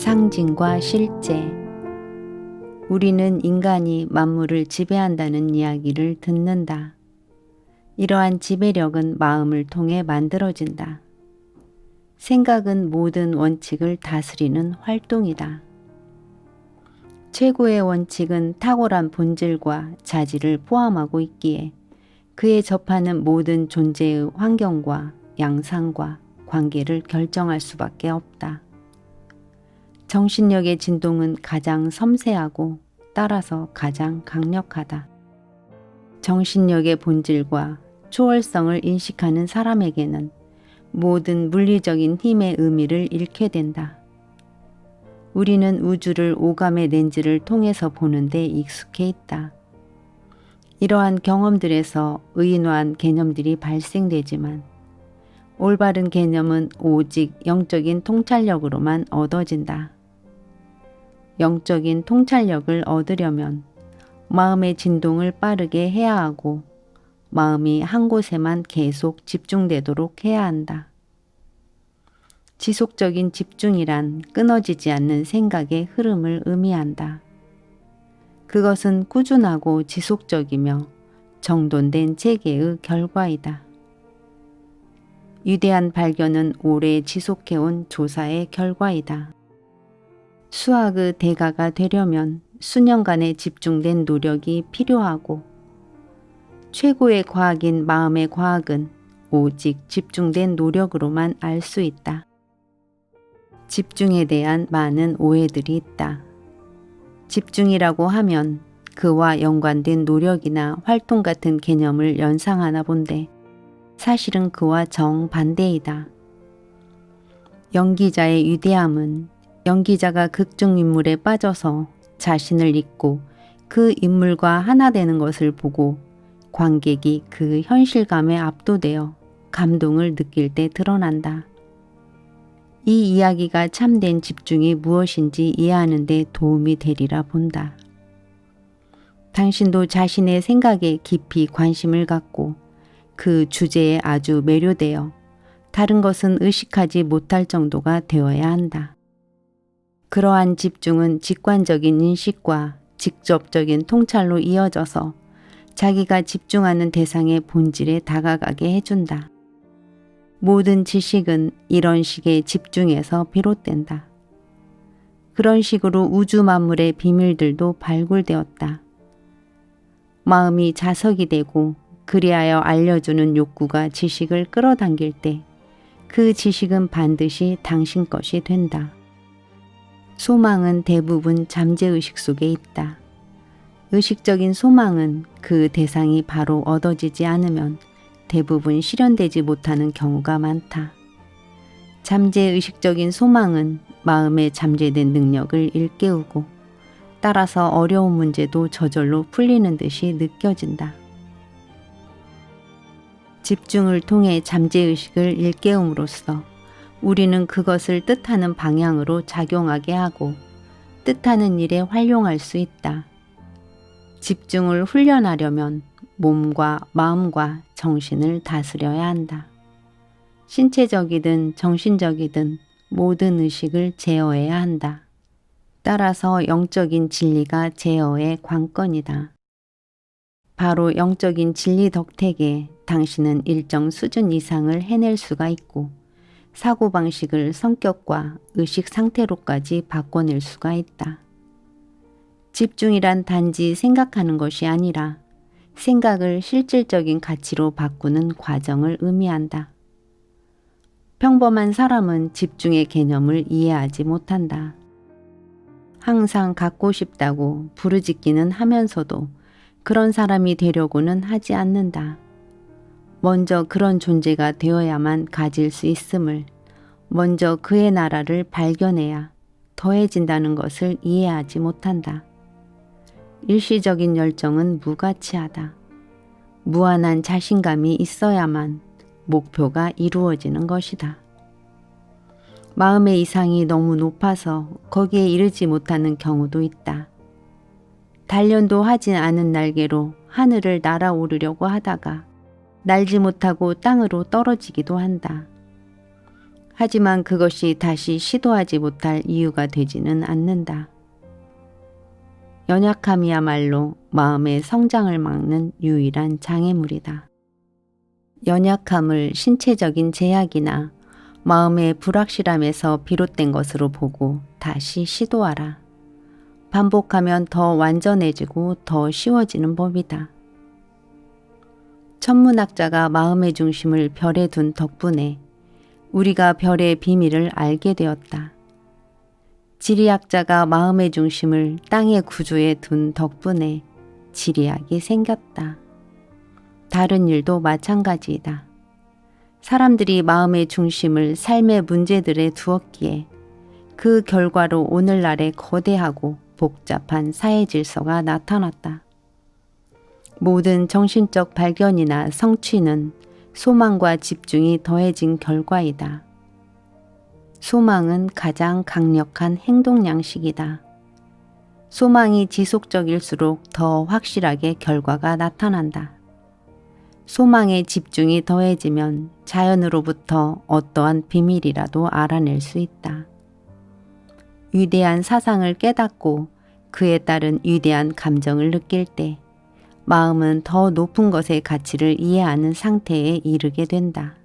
상징과 실제. 우리는 인간이 만물을 지배한다는 이야기를 듣는다. 이러한 지배력은 마음을 통해 만들어진다. 생각은 모든 원칙을 다스리는 활동이다. 최고의 원칙은 탁월한 본질과 자질을 포함하고 있기에 그에 접하는 모든 존재의 환경과 양상과 관계를 결정할 수밖에 없다. 정신력의 진동은 가장 섬세하고 따라서 가장 강력하다. 정신력의 본질과 초월성을 인식하는 사람에게는 모든 물리적인 힘의 의미를 잃게 된다. 우리는 우주를 오감의 렌즈를 통해서 보는 데 익숙해 있다. 이러한 경험들에서 의인화한 개념들이 발생되지만 올바른 개념은 오직 영적인 통찰력으로만 얻어진다. 영적인 통찰력을 얻으려면 마음의 진동을 빠르게 해야 하고 마음이 한 곳에만 계속 집중되도록 해야 한다. 지속적인 집중이란 끊어지지 않는 생각의 흐름을 의미한다. 그것은 꾸준하고 지속적이며 정돈된 체계의 결과이다. 위대한 발견은 오래 지속해온 조사의 결과이다. 수학의 대가가 되려면 수년간의 집중된 노력이 필요하고 최고의 과학인 마음의 과학은 오직 집중된 노력으로만 알 수 있다. 집중에 대한 많은 오해들이 있다. 집중이라고 하면 그와 연관된 노력이나 활동 같은 개념을 연상하나 본데 사실은 그와 정반대이다. 연기자의 위대함은 연기자가 극중 인물에 빠져서 자신을 잊고 그 인물과 하나 되는 것을 보고 관객이 그 현실감에 압도되어 감동을 느낄 때 드러난다. 이 이야기가 참된 집중이 무엇인지 이해하는 데 도움이 되리라 본다. 당신도 자신의 생각에 깊이 관심을 갖고 그 주제에 아주 매료되어 다른 것은 의식하지 못할 정도가 되어야 한다. 그러한 집중은 직관적인 인식과 직접적인 통찰로 이어져서 자기가 집중하는 대상의 본질에 다가가게 해준다. 모든 지식은 이런 식의 집중에서 비롯된다. 그런 식으로 우주 만물의 비밀들도 발굴되었다. 마음이 자석이 되고 그리하여 알려주는 욕구가 지식을 끌어당길 때 그 지식은 반드시 당신 것이 된다. 소망은 대부분 잠재의식 속에 있다. 의식적인 소망은 그 대상이 바로 얻어지지 않으면 대부분 실현되지 못하는 경우가 많다. 잠재의식적인 소망은 마음의 잠재된 능력을 일깨우고 따라서 어려운 문제도 저절로 풀리는 듯이 느껴진다. 집중을 통해 잠재의식을 일깨움으로써 우리는 그것을 뜻하는 방향으로 작용하게 하고 뜻하는 일에 활용할 수 있다. 집중을 훈련하려면 몸과 마음과 정신을 다스려야 한다. 신체적이든 정신적이든 모든 의식을 제어해야 한다. 따라서 영적인 진리가 제어의 관건이다. 바로 영적인 진리 덕택에 당신은 일정 수준 이상을 해낼 수가 있고 사고방식을 성격과 의식 상태로까지 바꿔낼 수가 있다. 집중이란 단지 생각하는 것이 아니라 생각을 실질적인 가치로 바꾸는 과정을 의미한다. 평범한 사람은 집중의 개념을 이해하지 못한다. 항상 갖고 싶다고 부르짖기는 하면서도 그런 사람이 되려고는 하지 않는다. 먼저 그런 존재가 되어야만 가질 수 있음을, 먼저 그의 나라를 발견해야 더해진다는 것을 이해하지 못한다. 일시적인 열정은 무가치하다. 무한한 자신감이 있어야만 목표가 이루어지는 것이다. 마음의 이상이 너무 높아서 거기에 이르지 못하는 경우도 있다. 단련도 하지 않은 날개로 하늘을 날아오르려고 하다가 날지 못하고 땅으로 떨어지기도 한다. 하지만 그것이 다시 시도하지 못할 이유가 되지는 않는다. 연약함이야말로 마음의 성장을 막는 유일한 장애물이다. 연약함을 신체적인 제약이나 마음의 불확실함에서 비롯된 것으로 보고 다시 시도하라. 반복하면 더 완전해지고 더 쉬워지는 법이다. 천문학자가 마음의 중심을 별에 둔 덕분에 우리가 별의 비밀을 알게 되었다. 지리학자가 마음의 중심을 땅의 구조에 둔 덕분에 지리학이 생겼다. 다른 일도 마찬가지이다. 사람들이 마음의 중심을 삶의 문제들에 두었기에 그 결과로 오늘날의 거대하고 복잡한 사회 질서가 나타났다. 모든 정신적 발견이나 성취는 소망과 집중이 더해진 결과이다. 소망은 가장 강력한 행동 양식이다. 소망이 지속적일수록 더 확실하게 결과가 나타난다. 소망의 집중이 더해지면 자연으로부터 어떠한 비밀이라도 알아낼 수 있다. 위대한 사상을 깨닫고 그에 따른 위대한 감정을 느낄 때 마음은 더 높은 것의 가치를 이해하는 상태에 이르게 된다.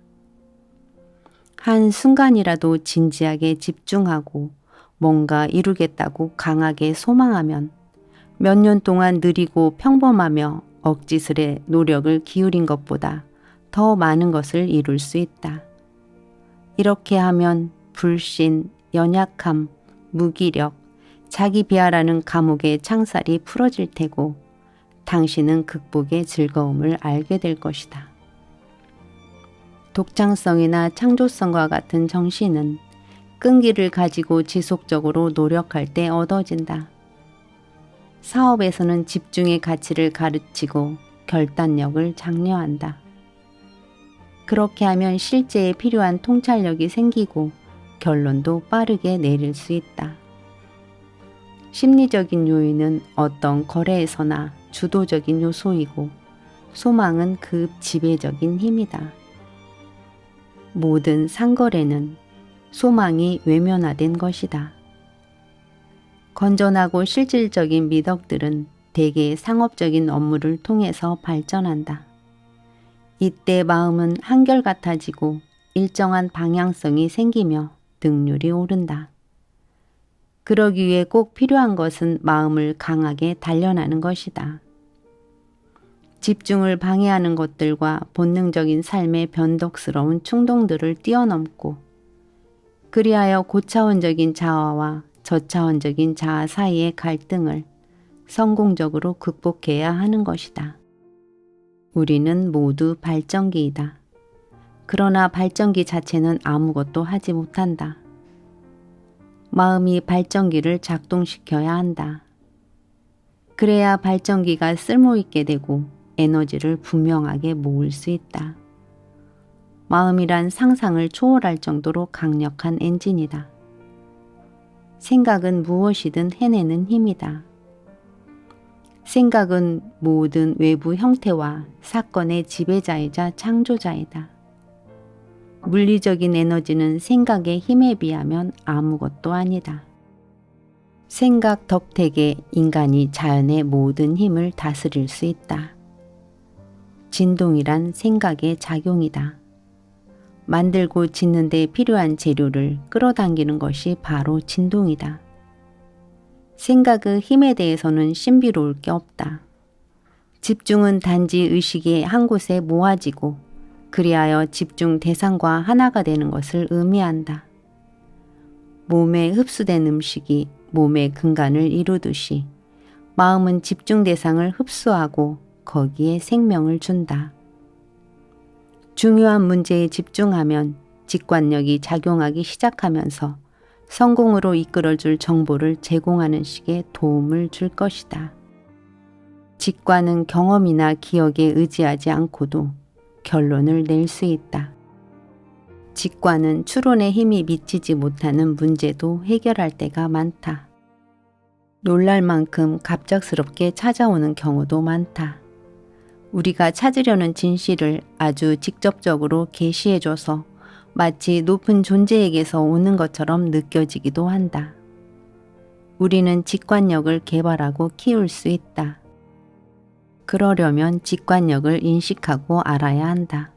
한 순간이라도 진지하게 집중하고 뭔가 이루겠다고 강하게 소망하면 몇 년 동안 느리고 평범하며 억지스레 노력을 기울인 것보다 더 많은 것을 이룰 수 있다. 이렇게 하면 불신, 연약함, 무기력, 자기 비하라는 감옥의 창살이 풀어질 테고 당신은 극복의 즐거움을 알게 될 것이다. 독창성이나 창조성과 같은 정신은 끈기를 가지고 지속적으로 노력할 때 얻어진다. 사업에서는 집중의 가치를 가르치고 결단력을 장려한다. 그렇게 하면 실제에 필요한 통찰력이 생기고 결론도 빠르게 내릴 수 있다. 심리적인 요인은 어떤 거래에서나 주도적인 요소이고 소망은 그 지배적인 힘이다. 모든 상거래는 소망이 외면화된 것이다. 건전하고 실질적인 미덕들은 대개 상업적인 업무를 통해서 발전한다. 이때 마음은 한결같아지고 일정한 방향성이 생기며 능률이 오른다. 그러기 위해 꼭 필요한 것은 마음을 강하게 단련하는 것이다. 집중을 방해하는 것들과 본능적인 삶의 변덕스러운 충동들을 뛰어넘고 그리하여 고차원적인 자아와 저차원적인 자아 사이의 갈등을 성공적으로 극복해야 하는 것이다. 우리는 모두 발전기이다. 그러나 발전기 자체는 아무것도 하지 못한다. 마음이 발전기를 작동시켜야 한다. 그래야 발전기가 쓸모있게 되고 에너지를 분명하게 모을 수 있다. 마음이란 상상을 초월할 정도로 강력한 엔진이다. 생각은 무엇이든 해내는 힘이다. 생각은 모든 외부 형태와 사건의 지배자이자 창조자이다. 물리적인 에너지는 생각의 힘에 비하면 아무것도 아니다. 생각 덕택에 인간이 자연의 모든 힘을 다스릴 수 있다. 진동이란 생각의 작용이다. 만들고 짓는 데 필요한 재료를 끌어당기는 것이 바로 진동이다. 생각의 힘에 대해서는 신비로울 게 없다. 집중은 단지 의식이 한 곳에 모아지고 그리하여 집중 대상과 하나가 되는 것을 의미한다. 몸에 흡수된 음식이 몸의 근간을 이루듯이 마음은 집중 대상을 흡수하고 거기에 생명을 준다. 중요한 문제에 집중하면 직관력이 작용하기 시작하면서 성공으로 이끌어줄 정보를 제공하는 식의 도움을 줄 것이다. 직관은 경험이나 기억에 의지하지 않고도 결론을 낼 수 있다. 직관은 추론의 힘이 미치지 못하는 문제도 해결할 때가 많다. 놀랄 만큼 갑작스럽게 찾아오는 경우도 많다. 우리가 찾으려는 진실을 아주 직접적으로 계시해줘서 마치 높은 존재에게서 오는 것처럼 느껴지기도 한다. 우리는 직관력을 개발하고 키울 수 있다. 그러려면 직관력을 인식하고 알아야 한다.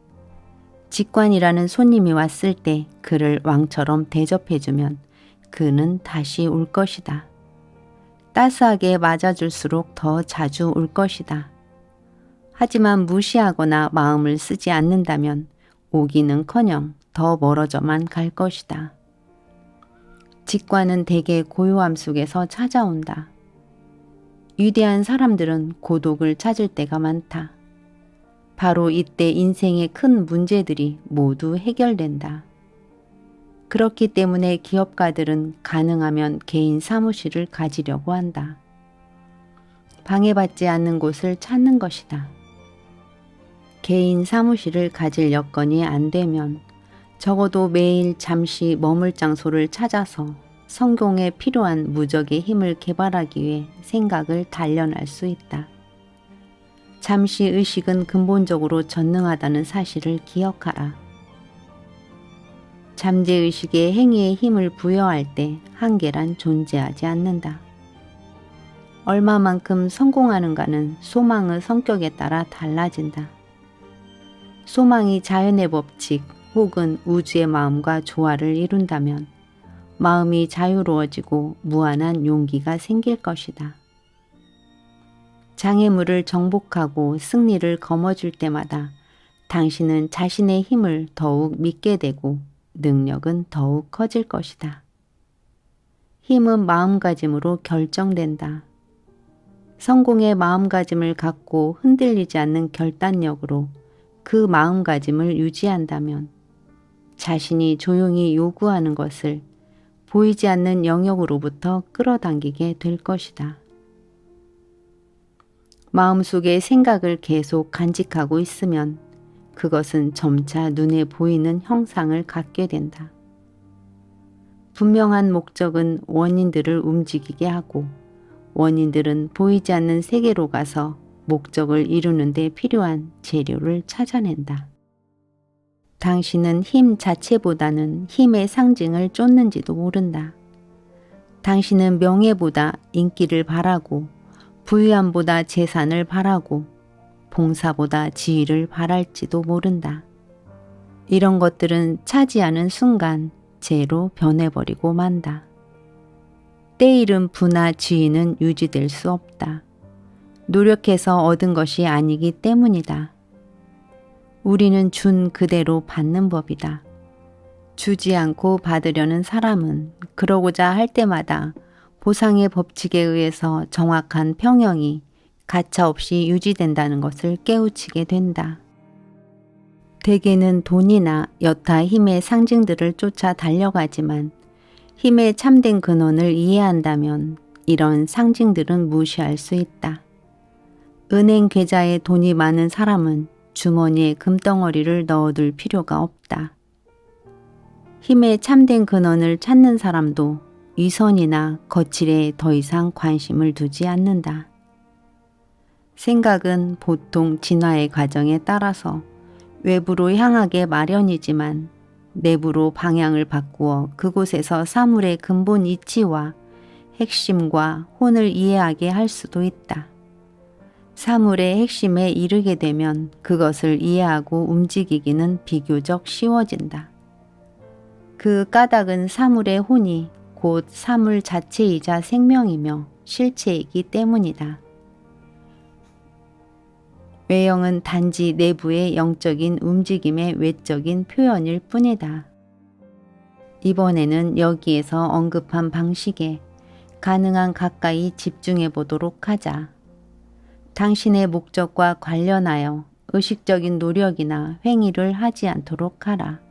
직관이라는 손님이 왔을 때 그를 왕처럼 대접해주면 그는 다시 올 것이다. 따스하게 맞아줄수록 더 자주 올 것이다. 하지만 무시하거나 마음을 쓰지 않는다면 오기는커녕 더 멀어져만 갈 것이다. 직관은 대개 고요함 속에서 찾아온다. 위대한 사람들은 고독을 찾을 때가 많다. 바로 이때 인생의 큰 문제들이 모두 해결된다. 그렇기 때문에 기업가들은 가능하면 개인 사무실을 가지려고 한다. 방해받지 않는 곳을 찾는 것이다. 개인 사무실을 가질 여건이 안 되면 적어도 매일 잠시 머물 장소를 찾아서 성공에 필요한 무적의 힘을 개발하기 위해 생각을 단련할 수 있다. 잠시 의식은 근본적으로 전능하다는 사실을 기억하라. 잠재의식의 행위에 힘을 부여할 때 한계란 존재하지 않는다. 얼마만큼 성공하는가는 소망의 성격에 따라 달라진다. 소망이 자연의 법칙 혹은 우주의 마음과 조화를 이룬다면 마음이 자유로워지고 무한한 용기가 생길 것이다. 장애물을 정복하고 승리를 거머쥘 때마다 당신은 자신의 힘을 더욱 믿게 되고 능력은 더욱 커질 것이다. 힘은 마음가짐으로 결정된다. 성공의 마음가짐을 갖고 흔들리지 않는 결단력으로 그 마음가짐을 유지한다면 자신이 조용히 요구하는 것을 보이지 않는 영역으로부터 끌어당기게 될 것이다. 마음속의 생각을 계속 간직하고 있으면 그것은 점차 눈에 보이는 형상을 갖게 된다. 분명한 목적은 원인들을 움직이게 하고 원인들은 보이지 않는 세계로 가서 목적을 이루는 데 필요한 재료를 찾아낸다. 당신은 힘 자체보다는 힘의 상징을 쫓는지도 모른다. 당신은 명예보다 인기를 바라고 부유함보다 재산을 바라고 봉사보다 지위를 바랄지도 모른다. 이런 것들은 차지하는 순간 재로 변해버리고 만다. 때이른 부나 지위는 유지될 수 없다. 노력해서 얻은 것이 아니기 때문이다. 우리는 준 그대로 받는 법이다. 주지 않고 받으려는 사람은 그러고자 할 때마다 보상의 법칙에 의해서 정확한 평형이 가차없이 유지된다는 것을 깨우치게 된다. 대개는 돈이나 여타 힘의 상징들을 쫓아 달려가지만 힘의 참된 근원을 이해한다면 이런 상징들은 무시할 수 있다. 은행 계좌에 돈이 많은 사람은 주머니에 금덩어리를 넣어둘 필요가 없다. 힘의 참된 근원을 찾는 사람도 위선이나 거칠에 더 이상 관심을 두지 않는다. 생각은 보통 진화의 과정에 따라서 외부로 향하게 마련이지만 내부로 방향을 바꾸어 그곳에서 사물의 근본 이치와 핵심과 혼을 이해하게 할 수도 있다. 사물의 핵심에 이르게 되면 그것을 이해하고 움직이기는 비교적 쉬워진다. 그 까닭은 사물의 혼이 곧 사물 자체이자 생명이며 실체이기 때문이다. 외형은 단지 내부의 영적인 움직임의 외적인 표현일 뿐이다. 이번에는 여기에서 언급한 방식에 가능한 가까이 집중해 보도록 하자. 당신의 목적과 관련하여 의식적인 노력이나 행위를 하지 않도록 하라.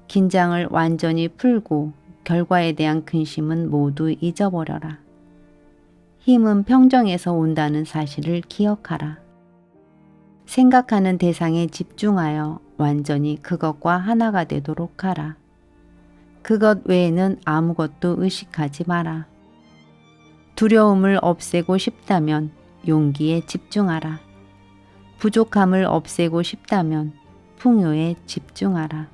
긴장을 완전히 풀고 결과에 대한 근심은 모두 잊어버려라. 힘은 평정에서 온다는 사실을 기억하라. 생각하는 대상에 집중하여 완전히 그것과 하나가 되도록 하라. 그것 외에는 아무것도 의식하지 마라. 두려움을 없애고 싶다면 용기에 집중하라. 부족함을 없애고 싶다면 풍요에 집중하라.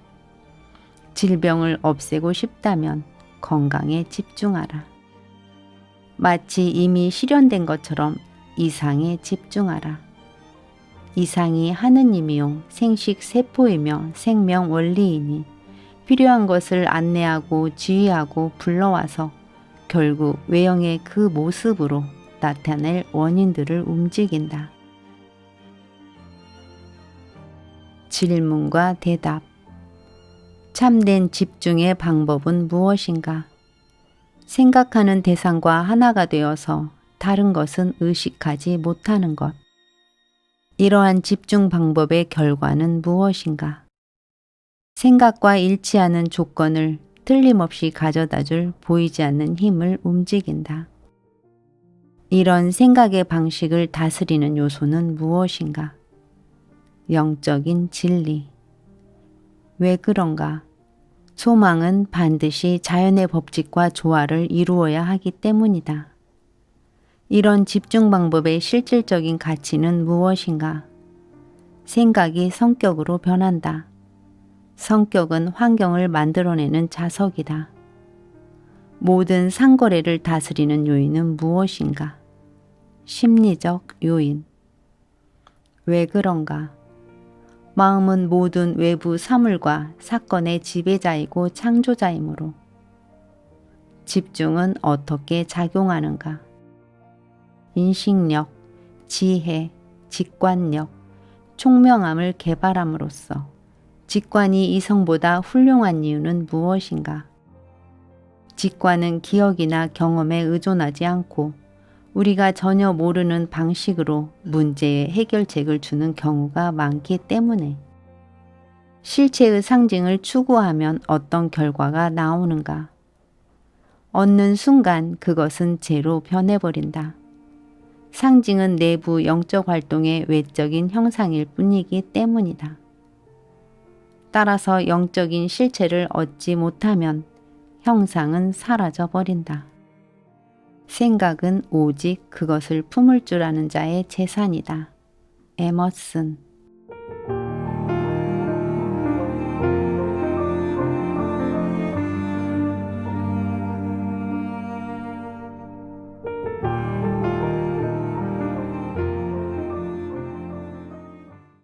질병을 없애고 싶다면 건강에 집중하라. 마치 이미 실현된 것처럼 이상에 집중하라. 이상이 하느님이요 생식 세포이며 생명 원리이니 필요한 것을 안내하고 지휘하고 불러와서 결국 외형의 그 모습으로 나타낼 원인들을 움직인다. 질문과 대답. 참된 집중의 방법은 무엇인가? 생각하는 대상과 하나가 되어서 다른 것은 의식하지 못하는 것. 이러한 집중 방법의 결과는 무엇인가? 생각과 일치하는 조건을 틀림없이 가져다줄 보이지 않는 힘을 움직인다. 이런 생각의 방식을 다스리는 요소는 무엇인가? 영적인 진리. 왜 그런가? 소망은 반드시 자연의 법칙과 조화를 이루어야 하기 때문이다. 이런 집중 방법의 실질적인 가치는 무엇인가? 생각이 성격으로 변한다. 성격은 환경을 만들어내는 자석이다. 모든 상거래를 다스리는 요인은 무엇인가? 심리적 요인. 왜 그런가? 마음은 모든 외부 사물과 사건의 지배자이고 창조자이므로 집중은 어떻게 작용하는가? 인식력, 지혜, 직관력, 총명함을 개발함으로써 직관이 이성보다 훌륭한 이유는 무엇인가? 직관은 기억이나 경험에 의존하지 않고 우리가 전혀 모르는 방식으로 문제의 해결책을 주는 경우가 많기 때문에 실체의 상징을 추구하면 어떤 결과가 나오는가? 얻는 순간 그것은 재로 변해버린다. 상징은 내부 영적 활동의 외적인 형상일 뿐이기 때문이다. 따라서 영적인 실체를 얻지 못하면 형상은 사라져버린다. 생각은 오직 그것을 품을 줄 아는 자의 재산이다. 에머슨.